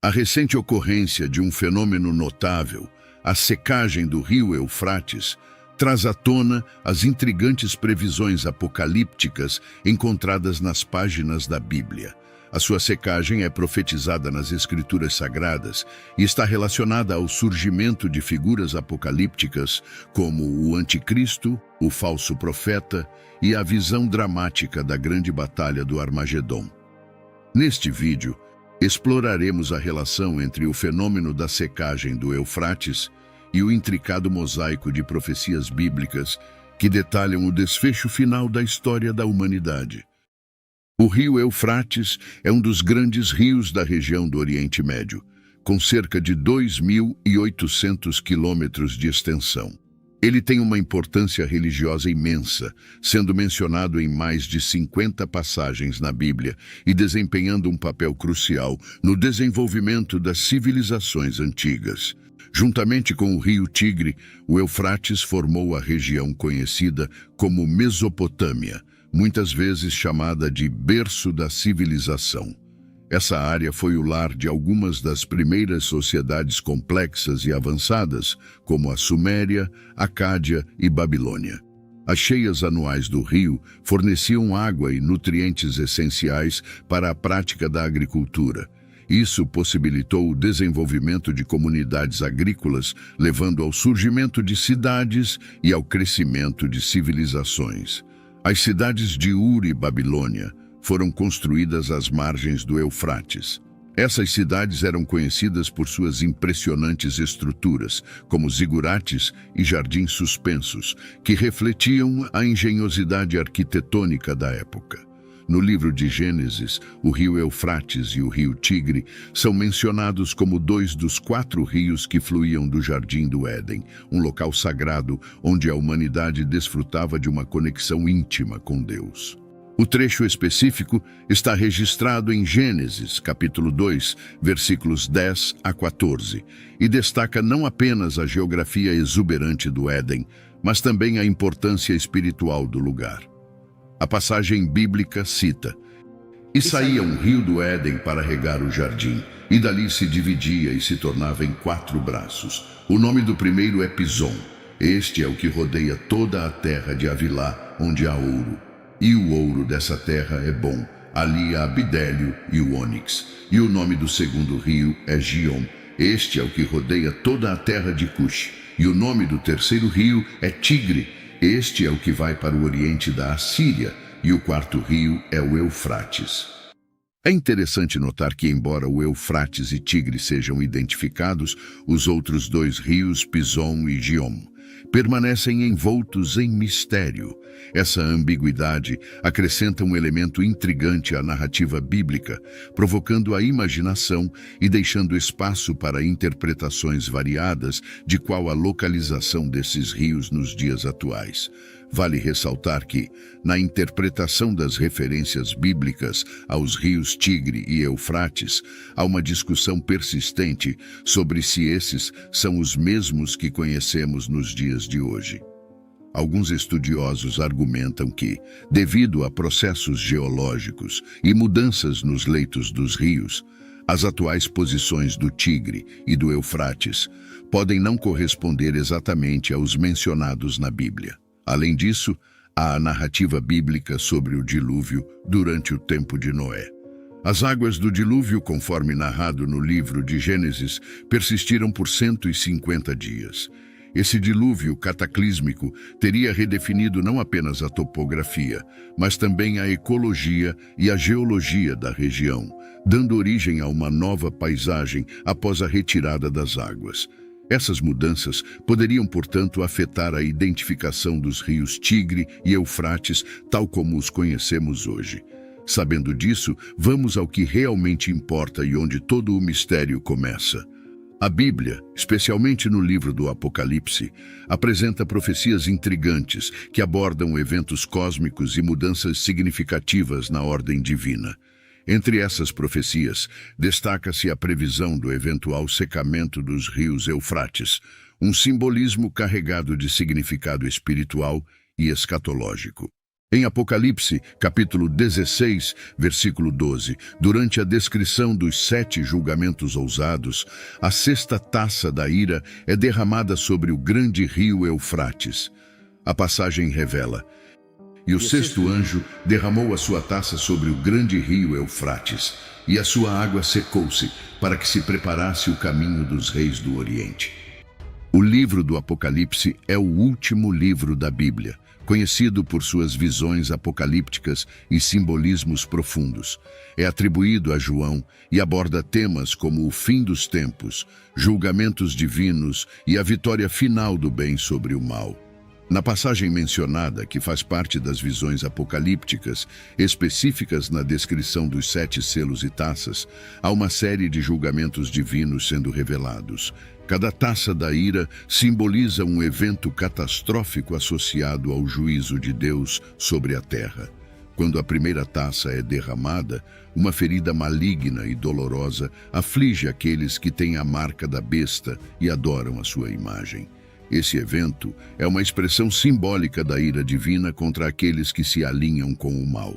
A recente ocorrência de um fenômeno notável, a secagem do rio Eufrates, traz à tona as intrigantes previsões apocalípticas encontradas nas páginas da Bíblia. A sua secagem é profetizada nas Escrituras Sagradas e está relacionada ao surgimento de figuras apocalípticas como o Anticristo, o falso profeta e a visão dramática da grande batalha do Armagedom. Neste vídeo, exploraremos a relação entre o fenômeno da secagem do Eufrates e o intricado mosaico de profecias bíblicas que detalham o desfecho final da história da humanidade. O rio Eufrates é um dos grandes rios da região do Oriente Médio, com cerca de 2.800 quilômetros de extensão. Ele tem uma importância religiosa imensa, sendo mencionado em mais de 50 passagens na Bíblia e desempenhando um papel crucial no desenvolvimento das civilizações antigas. Juntamente com o rio Tigre, o Eufrates formou a região conhecida como Mesopotâmia, muitas vezes chamada de berço da civilização. Essa área foi o lar de algumas das primeiras sociedades complexas e avançadas, como a Suméria, Acádia e Babilônia. As cheias anuais do rio forneciam água e nutrientes essenciais para a prática da agricultura. Isso possibilitou o desenvolvimento de comunidades agrícolas, levando ao surgimento de cidades e ao crescimento de civilizações. As cidades de Ur e Babilônia foram construídas às margens do Eufrates. Essas cidades eram conhecidas por suas impressionantes estruturas, como zigurates e jardins suspensos, que refletiam a engenhosidade arquitetônica da época. No livro de Gênesis, o rio Eufrates e o rio Tigre são mencionados como dois dos 4 rios que fluíam do Jardim do Éden, um local sagrado onde a humanidade desfrutava de uma conexão íntima com Deus. O trecho específico está registrado em Gênesis, capítulo 2, versículos 10 a 14, e destaca não apenas a geografia exuberante do Éden, mas também a importância espiritual do lugar. A passagem bíblica cita: "E saía um rio do Éden para regar o jardim, e dali se dividia e se tornava em 4 braços. O nome do primeiro é Pison. Este é o que rodeia toda a terra de Havilá, onde há ouro. E o ouro dessa terra é bom. Ali há bidélio e o ônix. E o nome do segundo rio é Gion. Este é o que rodeia toda a terra de Cush. E o nome do terceiro rio é Tigre. Este é o que vai para o oriente da Assíria, e o 4º rio é o Eufrates." É interessante notar que, embora o Eufrates e Tigre sejam identificados, os outros 2 rios, Pison e Gion, permanecem envoltos em mistério. Essa ambiguidade acrescenta um elemento intrigante à narrativa bíblica, provocando a imaginação e deixando espaço para interpretações variadas de qual a localização desses rios nos dias atuais. Vale ressaltar que, na interpretação das referências bíblicas aos rios Tigre e Eufrates, há uma discussão persistente sobre se esses são os mesmos que conhecemos nos dias de hoje. Alguns estudiosos argumentam que, devido a processos geológicos e mudanças nos leitos dos rios, as atuais posições do Tigre e do Eufrates podem não corresponder exatamente aos mencionados na Bíblia. Além disso, há a narrativa bíblica sobre o dilúvio durante o tempo de Noé. As águas do dilúvio, conforme narrado no livro de Gênesis, persistiram por 150 dias. Esse dilúvio cataclísmico teria redefinido não apenas a topografia, mas também a ecologia e a geologia da região, dando origem a uma nova paisagem após a retirada das águas. Essas mudanças poderiam, portanto, afetar a identificação dos rios Tigre e Eufrates, tal como os conhecemos hoje. Sabendo disso, vamos ao que realmente importa e onde todo o mistério começa. A Bíblia, especialmente no livro do Apocalipse, apresenta profecias intrigantes que abordam eventos cósmicos e mudanças significativas na ordem divina. Entre essas profecias, destaca-se a previsão do eventual secamento dos rios Eufrates, um simbolismo carregado de significado espiritual e escatológico. Em Apocalipse, capítulo 16, versículo 12, durante a descrição dos 7 julgamentos ousados, a 6ª taça da ira é derramada sobre o grande rio Eufrates. A passagem revela: "E o 6º anjo derramou a sua taça sobre o grande rio Eufrates, e a sua água secou-se, para que se preparasse o caminho dos reis do Oriente." O livro do Apocalipse é o último livro da Bíblia, conhecido por suas visões apocalípticas e simbolismos profundos. É atribuído a João e aborda temas como o fim dos tempos, julgamentos divinos e a vitória final do bem sobre o mal. Na passagem mencionada, que faz parte das visões apocalípticas, específicas na descrição dos 7 selos e taças, há uma série de julgamentos divinos sendo revelados. Cada taça da ira simboliza um evento catastrófico associado ao juízo de Deus sobre a terra. Quando a primeira taça é derramada, uma ferida maligna e dolorosa aflige aqueles que têm a marca da besta e adoram a sua imagem. Esse evento é uma expressão simbólica da ira divina contra aqueles que se alinham com o mal.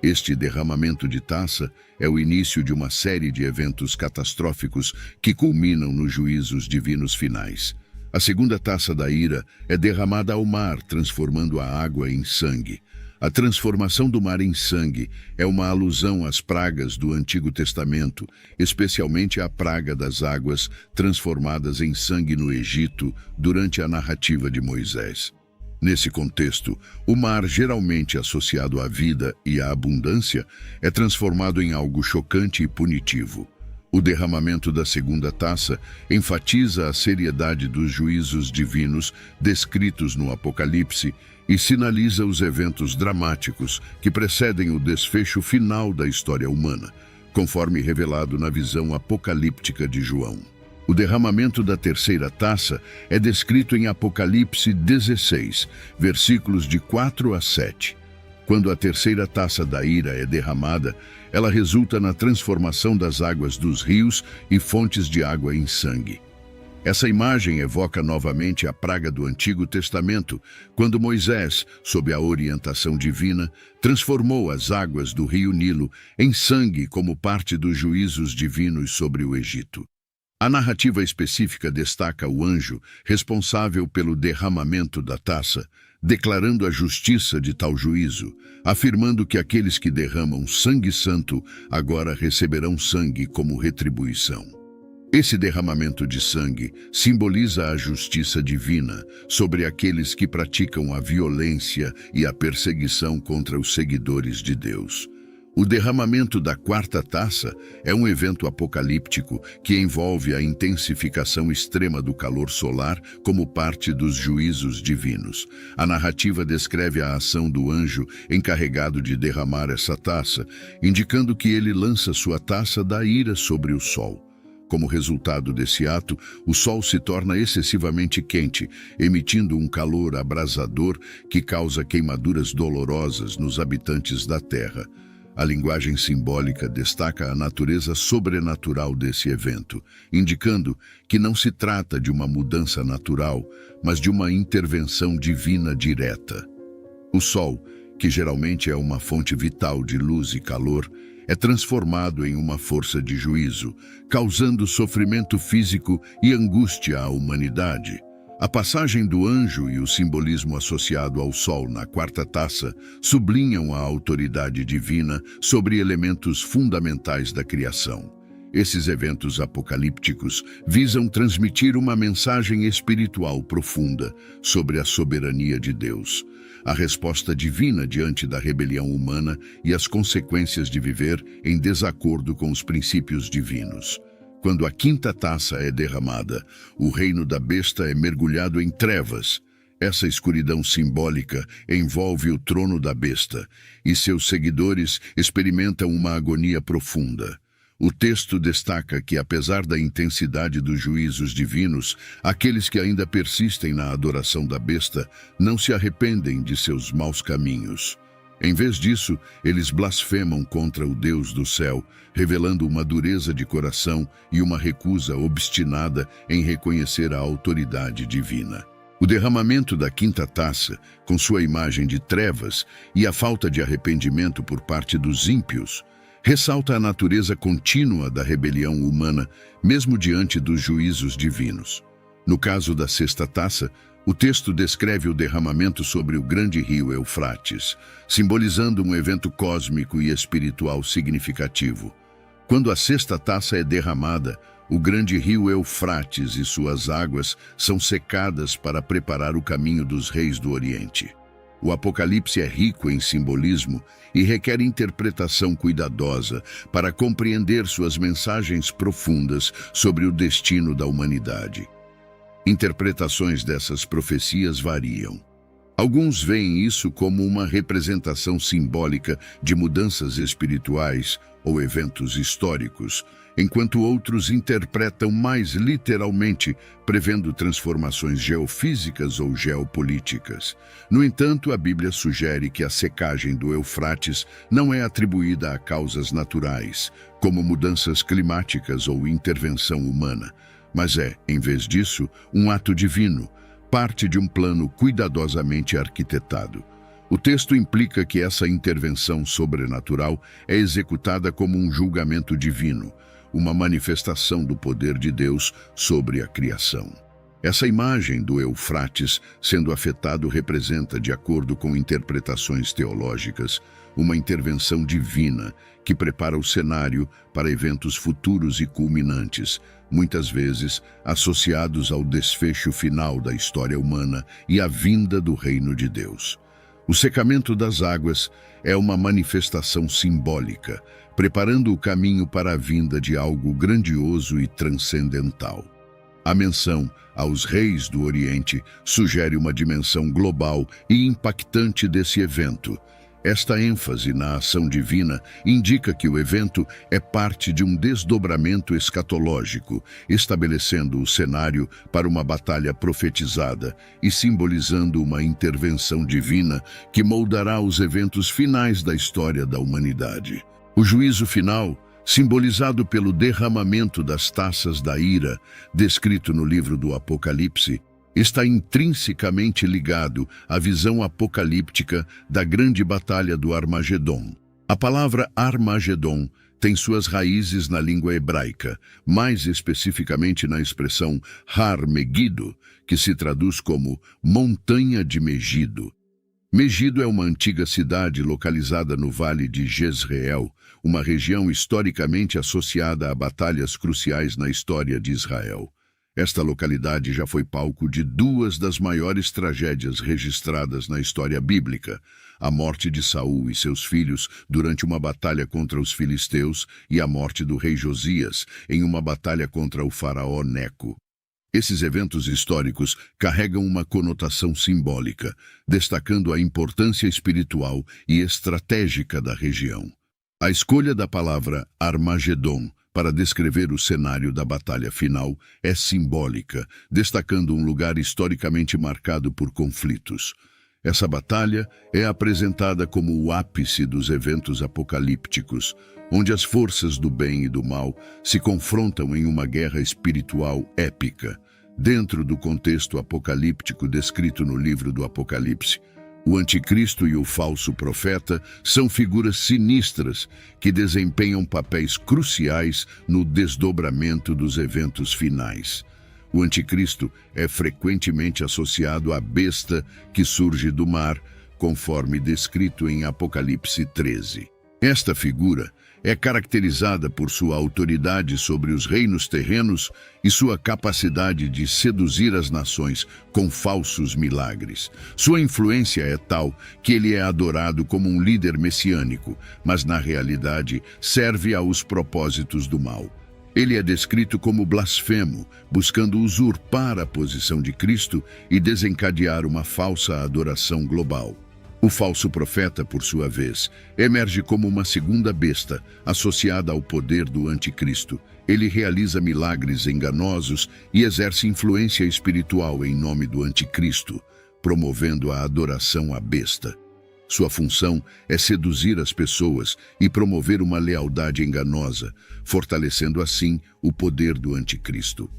Este derramamento de taça é o início de uma série de eventos catastróficos que culminam nos juízos divinos finais. A 2ª taça da ira é derramada ao mar, transformando a água em sangue. A transformação do mar em sangue é uma alusão às pragas do Antigo Testamento, especialmente à praga das águas transformadas em sangue no Egito durante a narrativa de Moisés. Nesse contexto, o mar, geralmente associado à vida e à abundância, é transformado em algo chocante e punitivo. O derramamento da 2ª taça enfatiza a seriedade dos juízos divinos descritos no Apocalipse e sinaliza os eventos dramáticos que precedem o desfecho final da história humana, conforme revelado na visão apocalíptica de João. O derramamento da 3ª taça é descrito em Apocalipse 16, versículos de 4 a 7. Quando a 3ª taça da ira é derramada, ela resulta na transformação das águas dos rios e fontes de água em sangue. Essa imagem evoca novamente a praga do Antigo Testamento, quando Moisés, sob a orientação divina, transformou as águas do rio Nilo em sangue como parte dos juízos divinos sobre o Egito. A narrativa específica destaca o anjo responsável pelo derramamento da taça, declarando a justiça de tal juízo, afirmando que aqueles que derramam sangue santo agora receberão sangue como retribuição. Esse derramamento de sangue simboliza a justiça divina sobre aqueles que praticam a violência e a perseguição contra os seguidores de Deus. O derramamento da 4ª taça é um evento apocalíptico que envolve a intensificação extrema do calor solar como parte dos juízos divinos. A narrativa descreve a ação do anjo encarregado de derramar essa taça, indicando que ele lança sua taça da ira sobre o sol. Como resultado desse ato, o sol se torna excessivamente quente, emitindo um calor abrasador que causa queimaduras dolorosas nos habitantes da terra. A linguagem simbólica destaca a natureza sobrenatural desse evento, indicando que não se trata de uma mudança natural, mas de uma intervenção divina direta. O Sol, que geralmente é uma fonte vital de luz e calor, é transformado em uma força de juízo, causando sofrimento físico e angústia à humanidade. A passagem do anjo e o simbolismo associado ao sol na 4ª taça sublinham a autoridade divina sobre elementos fundamentais da criação. Esses eventos apocalípticos visam transmitir uma mensagem espiritual profunda sobre a soberania de Deus, a resposta divina diante da rebelião humana e as consequências de viver em desacordo com os princípios divinos. Quando a 5ª taça é derramada, o reino da besta é mergulhado em trevas. Essa escuridão simbólica envolve o trono da besta, e seus seguidores experimentam uma agonia profunda. O texto destaca que, apesar da intensidade dos juízos divinos, aqueles que ainda persistem na adoração da besta não se arrependem de seus maus caminhos. Em vez disso, eles blasfemam contra o Deus do céu, revelando uma dureza de coração e uma recusa obstinada em reconhecer a autoridade divina. O derramamento da quinta taça, com sua imagem de trevas e a falta de arrependimento por parte dos ímpios, ressalta a natureza contínua da rebelião humana, mesmo diante dos juízos divinos. No caso da sexta taça, o texto descreve o derramamento sobre o grande rio Eufrates, simbolizando um evento cósmico e espiritual significativo. Quando a sexta taça é derramada, o grande rio Eufrates e suas águas são secadas para preparar o caminho dos reis do Oriente. O Apocalipse é rico em simbolismo e requer interpretação cuidadosa para compreender suas mensagens profundas sobre o destino da humanidade. Interpretações dessas profecias variam. Alguns veem isso como uma representação simbólica de mudanças espirituais ou eventos históricos, enquanto outros interpretam mais literalmente, prevendo transformações geofísicas ou geopolíticas. No entanto, a Bíblia sugere que a secagem do Eufrates não é atribuída a causas naturais, como mudanças climáticas ou intervenção humana, mas é, em vez disso, um ato divino, parte de um plano cuidadosamente arquitetado. O texto implica que essa intervenção sobrenatural é executada como um julgamento divino, uma manifestação do poder de Deus sobre a criação. Essa imagem do Eufrates sendo afetado representa, de acordo com interpretações teológicas, uma intervenção divina que prepara o cenário para eventos futuros e culminantes, muitas vezes associados ao desfecho final da história humana e à vinda do reino de Deus. O secamento das águas é uma manifestação simbólica, preparando o caminho para a vinda de algo grandioso e transcendental. A menção aos reis do Oriente sugere uma dimensão global e impactante desse evento. Esta ênfase na ação divina indica que o evento é parte de um desdobramento escatológico, estabelecendo o cenário para uma batalha profetizada e simbolizando uma intervenção divina que moldará os eventos finais da história da humanidade. O juízo final, simbolizado pelo derramamento das taças da ira, descrito no livro do Apocalipse, está intrinsecamente ligado à visão apocalíptica da grande batalha do Armagedon. A palavra Armagedon tem suas raízes na língua hebraica, mais especificamente na expressão Har Megido, que se traduz como Montanha de Megido. Megido é uma antiga cidade localizada no Vale de Jezreel, uma região historicamente associada a batalhas cruciais na história de Israel. Esta localidade já foi palco de duas das maiores tragédias registradas na história bíblica: a morte de Saul e seus filhos durante uma batalha contra os filisteus e a morte do rei Josias em uma batalha contra o faraó Neco. Esses eventos históricos carregam uma conotação simbólica, destacando a importância espiritual e estratégica da região. A escolha da palavra Armagedon para descrever o cenário da batalha final é simbólica, destacando um lugar historicamente marcado por conflitos. Essa batalha é apresentada como o ápice dos eventos apocalípticos, onde as forças do bem e do mal se confrontam em uma guerra espiritual épica. Dentro do contexto apocalíptico descrito no livro do Apocalipse, o anticristo e o falso profeta são figuras sinistras que desempenham papéis cruciais no desdobramento dos eventos finais. O anticristo é frequentemente associado à besta que surge do mar, conforme descrito em Apocalipse 13. Esta figura é caracterizada por sua autoridade sobre os reinos terrenos e sua capacidade de seduzir as nações com falsos milagres. Sua influência é tal que ele é adorado como um líder messiânico, mas na realidade serve aos propósitos do mal. Ele é descrito como blasfemo, buscando usurpar a posição de Cristo e desencadear uma falsa adoração global. O falso profeta, por sua vez, emerge como uma segunda besta, associada ao poder do anticristo. Ele realiza milagres enganosos e exerce influência espiritual em nome do anticristo, promovendo a adoração à besta. Sua função é seduzir as pessoas e promover uma lealdade enganosa, fortalecendo assim o poder do anticristo.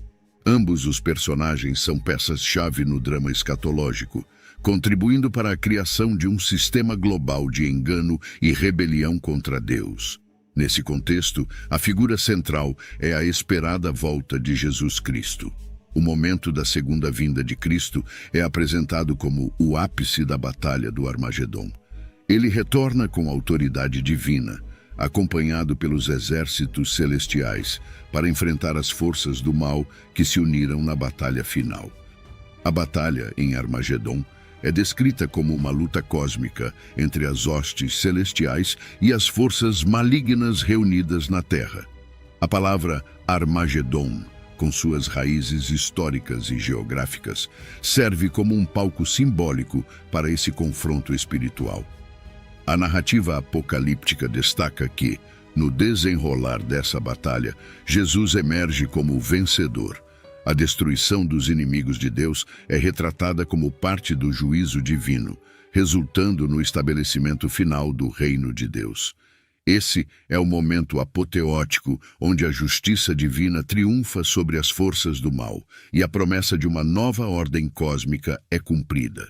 Ambos os personagens são peças-chave no drama escatológico, contribuindo para a criação de um sistema global de engano e rebelião contra Deus. Nesse contexto, a figura central é a esperada volta de Jesus Cristo. O momento da segunda vinda de Cristo é apresentado como o ápice da batalha do Armagedom. Ele retorna com autoridade divina, acompanhado pelos exércitos celestiais, para enfrentar as forças do mal que se uniram na batalha final. A batalha em Armagedom é descrita como uma luta cósmica entre as hostes celestiais e as forças malignas reunidas na Terra. A palavra Armagedom, com suas raízes históricas e geográficas, serve como um palco simbólico para esse confronto espiritual. A narrativa apocalíptica destaca que, no desenrolar dessa batalha, Jesus emerge como vencedor. A destruição dos inimigos de Deus é retratada como parte do juízo divino, resultando no estabelecimento final do reino de Deus. Esse é o momento apoteótico onde a justiça divina triunfa sobre as forças do mal e a promessa de uma nova ordem cósmica é cumprida.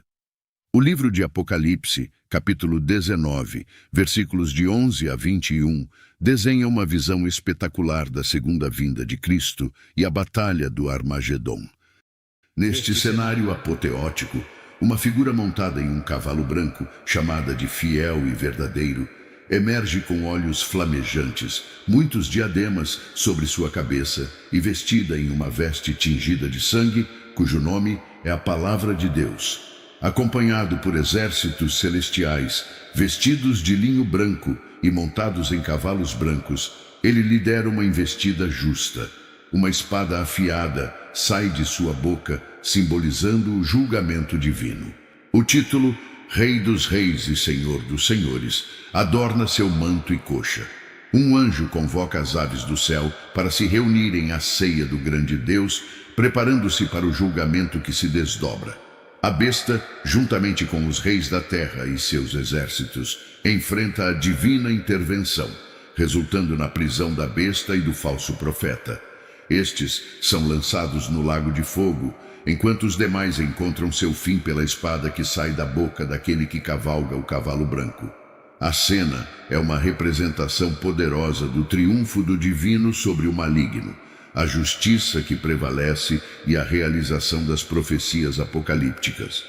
O livro de Apocalipse, capítulo 19, versículos de 11 a 21, desenha uma visão espetacular da segunda vinda de Cristo e a batalha do Armagedom. Neste cenário apoteótico, uma figura montada em um cavalo branco, chamada de Fiel e Verdadeiro, emerge com olhos flamejantes, muitos diademas sobre sua cabeça e vestida em uma veste tingida de sangue, cujo nome é a Palavra de Deus. Acompanhado por exércitos celestiais, vestidos de linho branco e montados em cavalos brancos, ele lidera uma investida justa. Uma espada afiada sai de sua boca, simbolizando o julgamento divino. O título, Rei dos Reis e Senhor dos Senhores, adorna seu manto e coxa. Um anjo convoca as aves do céu para se reunirem à ceia do grande Deus, preparando-se para o julgamento que se desdobra. A besta, juntamente com os reis da terra e seus exércitos, enfrenta a divina intervenção, resultando na prisão da besta e do falso profeta. Estes são lançados no lago de fogo, enquanto os demais encontram seu fim pela espada que sai da boca daquele que cavalga o cavalo branco. A cena é uma representação poderosa do triunfo do divino sobre o maligno, a justiça que prevalece e a realização das profecias apocalípticas.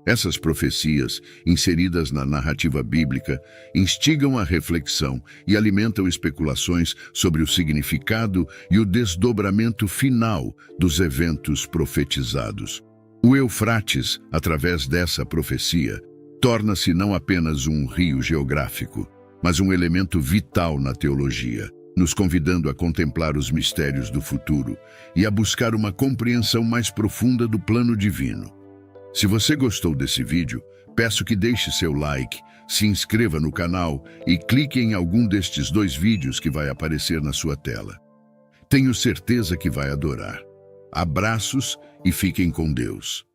Essas profecias, inseridas na narrativa bíblica, instigam a reflexão e alimentam especulações sobre o significado e o desdobramento final dos eventos profetizados. O Eufrates, através dessa profecia, torna-se não apenas um rio geográfico, mas um elemento vital na teologia, nos convidando a contemplar os mistérios do futuro e a buscar uma compreensão mais profunda do plano divino. Se você gostou desse vídeo, peço que deixe seu like, se inscreva no canal e clique em algum destes 2 vídeos que vai aparecer na sua tela. Tenho certeza que vai adorar. Abraços e fiquem com Deus.